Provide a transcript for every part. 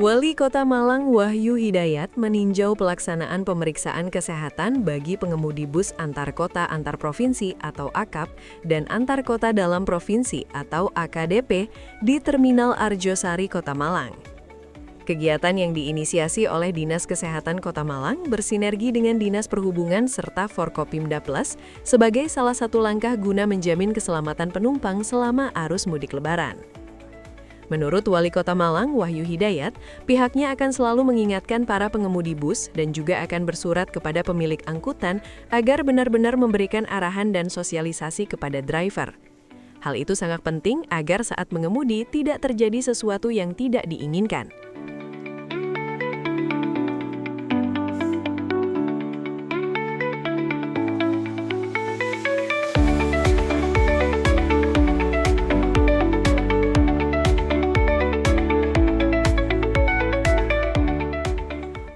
Wali Kota Malang Wahyu Hidayat meninjau pelaksanaan pemeriksaan kesehatan bagi pengemudi bus antar kota antar provinsi atau AKAP dan antar kota dalam provinsi atau AKDP di Terminal Arjosari Kota Malang. Kegiatan yang diinisiasi oleh Dinas Kesehatan Kota Malang bersinergi dengan Dinas Perhubungan serta Forkopimda Plus sebagai salah satu langkah guna menjamin keselamatan penumpang selama arus mudik Lebaran. Menurut Wali Kota Malang, Wahyu Hidayat, pihaknya akan selalu mengingatkan para pengemudi bus dan juga akan bersurat kepada pemilik angkutan agar benar-benar memberikan arahan dan sosialisasi kepada driver. Hal itu sangat penting agar saat mengemudi tidak terjadi sesuatu yang tidak diinginkan.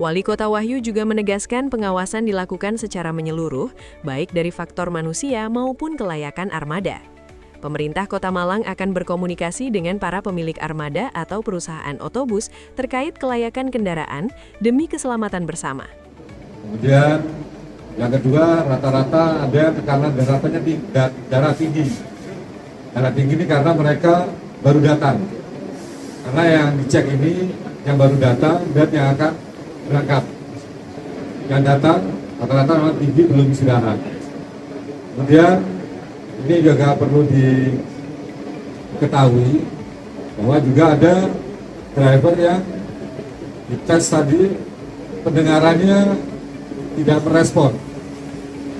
Wali Kota Wahyu juga menegaskan pengawasan dilakukan secara menyeluruh, baik dari faktor manusia maupun kelayakan armada. Pemerintah Kota Malang akan berkomunikasi dengan para pemilik armada atau perusahaan otobus terkait kelayakan kendaraan demi keselamatan bersama. Kemudian yang kedua, rata-rata ada tekanan darah tinggi. Darah tinggi ini karena mereka baru datang. Karena yang dicek ini yang baru datang dan yang akan berangkat. Yang datang rata-rata memang tinggi, belum istirahat. Kemudian ini juga perlu diketahui bahwa juga ada driver yang dites tadi pendengarannya tidak merespon.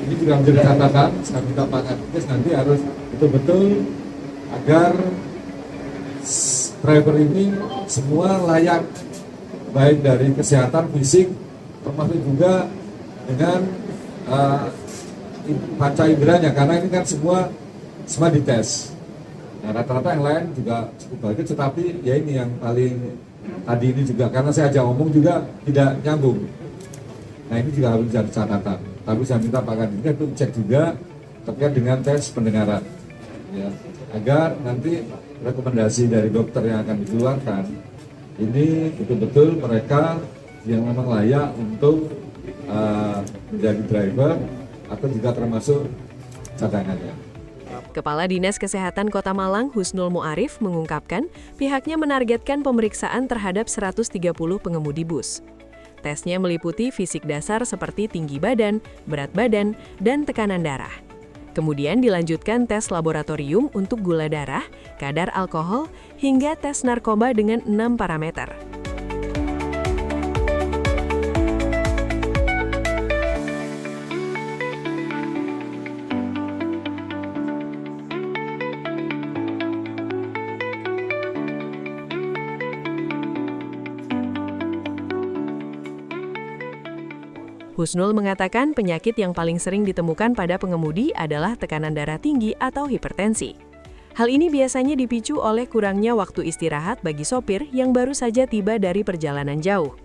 Ini juga menjadi catatan. Saya minta Pak Kadis nanti harus betul-betul agar driver ini semua layak, baik dari kesehatan fisik, termasuk juga dengan panca inderanya, karena ini kan semua dites. Nah, rata-rata yang lain juga cukup bagus, tetapi ya ini yang paling tadi ini juga, karena saya ajak ngomong juga tidak nyambung. Nah, ini juga harus jadi catatan. Tapi saya minta Pak Kadis itu cek juga terkait dengan tes pendengaran, ya, agar nanti rekomendasi dari dokter yang akan dikeluarkan ini betul-betul mereka yang memang layak untuk menjadi driver atau juga termasuk cadangannya. Kepala Dinas Kesehatan Kota Malang Husnul Muarif mengungkapkan pihaknya menargetkan pemeriksaan terhadap 130 pengemudi bus. Tesnya meliputi fisik dasar seperti tinggi badan, berat badan, dan tekanan darah. Kemudian dilanjutkan tes laboratorium untuk gula darah, kadar alkohol, hingga tes narkoba dengan 6 parameter. Husnul mengatakan penyakit yang paling sering ditemukan pada pengemudi adalah tekanan darah tinggi atau hipertensi. Hal ini biasanya dipicu oleh kurangnya waktu istirahat bagi sopir yang baru saja tiba dari perjalanan jauh.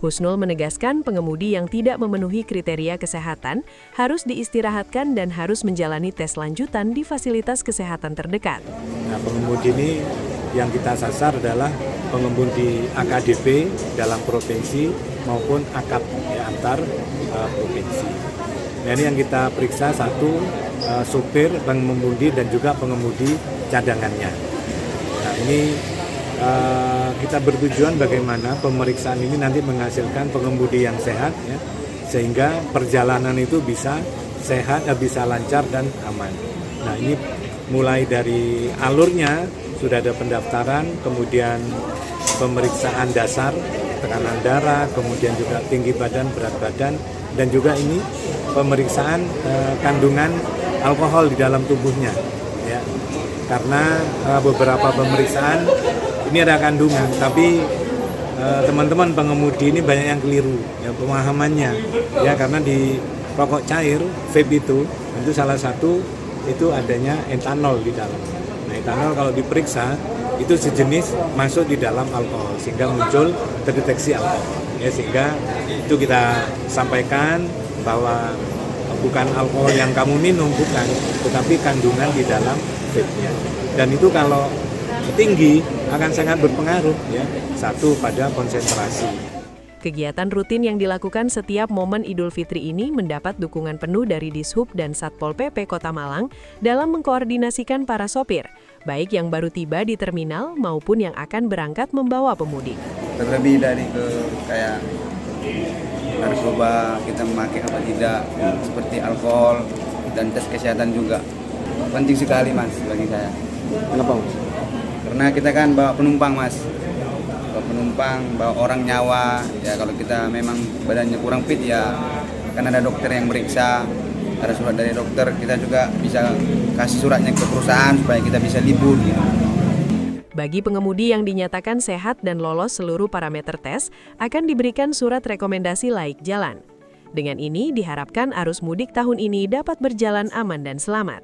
Husnul menegaskan pengemudi yang tidak memenuhi kriteria kesehatan harus diistirahatkan dan harus menjalani tes lanjutan di fasilitas kesehatan terdekat. Nah, pengemudi ini yang kita sasar adalah pengemudi AKDP dalam provinsi maupun AKAP ya, antar provinsi. Nah, ini yang kita periksa satu supir, pengemudi dan juga pengemudi cadangannya. Nah, ini kita bertujuan bagaimana pemeriksaan ini nanti menghasilkan pengemudi yang sehat ya, sehingga perjalanan itu bisa sehat, bisa lancar dan aman. Nah, ini mulai dari alurnya sudah ada pendaftaran, kemudian pemeriksaan dasar, tekanan darah, kemudian juga tinggi badan, berat badan, dan juga ini pemeriksaan kandungan alkohol di dalam tubuhnya. Ya. Karena beberapa pemeriksaan ini ada kandungan, tapi teman-teman pengemudi ini banyak yang keliru ya pemahamannya. Ya, karena di rokok cair, vape itu salah satu itu adanya etanol di dalam. Nah, etanol kalau diperiksa itu sejenis masuk di dalam alkohol sehingga muncul terdeteksi alkohol. Ya, sehingga itu kita sampaikan bahwa bukan alkohol yang kamu minum, bukan, tetapi kandungan di dalam vape-nya. Dan itu kalau tinggi akan sangat berpengaruh ya, satu pada konsentrasi. Kegiatan rutin yang dilakukan setiap momen Idul Fitri ini mendapat dukungan penuh dari Dishub dan Satpol PP Kota Malang dalam mengkoordinasikan para sopir, baik yang baru tiba di terminal maupun yang akan berangkat membawa pemudik. Terlebih dari kayak narkoba, kita memakai apa tidak, seperti alkohol dan tes kesehatan juga. Penting sekali Mas bagi saya. Kenapa Mas? Karena kita kan bawa penumpang Mas. Bawa orang nyawa, ya kalau kita memang badannya kurang fit ya kan ada dokter yang meriksa, ada surat dari dokter, kita juga bisa kasih suratnya ke perusahaan supaya kita bisa libur. Bagi pengemudi yang dinyatakan sehat dan lolos seluruh parameter tes, akan diberikan surat rekomendasi laik jalan. Dengan ini diharapkan arus mudik tahun ini dapat berjalan aman dan selamat.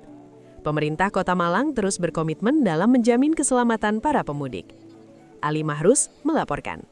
Pemerintah Kota Malang terus berkomitmen dalam menjamin keselamatan para pemudik. Ali Mahrus melaporkan.